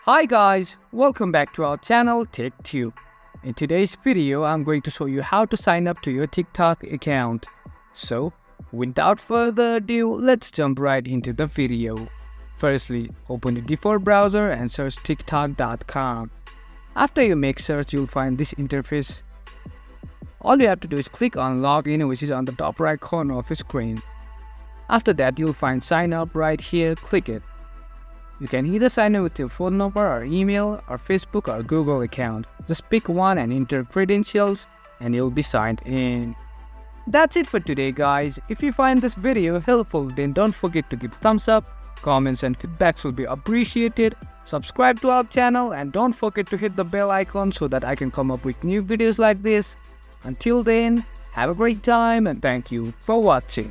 Hi guys, welcome back to our channel TechTube. In today's video, I'm going to show you how to sign up to your TikTok account. So, without further ado, let's jump right into the video. Firstly, open the default browser and search tiktok.com. After you make search, you'll find this interface. All you have to do is click on login, which is on the top right corner of your screen. After that, you'll find sign up right here, click it. You can either sign in with your phone number or email or Facebook or Google account. Just pick one and enter credentials and you'll be signed in. That's it for today guys. If you find this video helpful, then don't forget to give thumbs up. Comments and feedbacks will be appreciated. Subscribe to our channel and don't forget to hit the bell icon so that I can come up with new videos like this. Until then, have a great time and thank you for watching.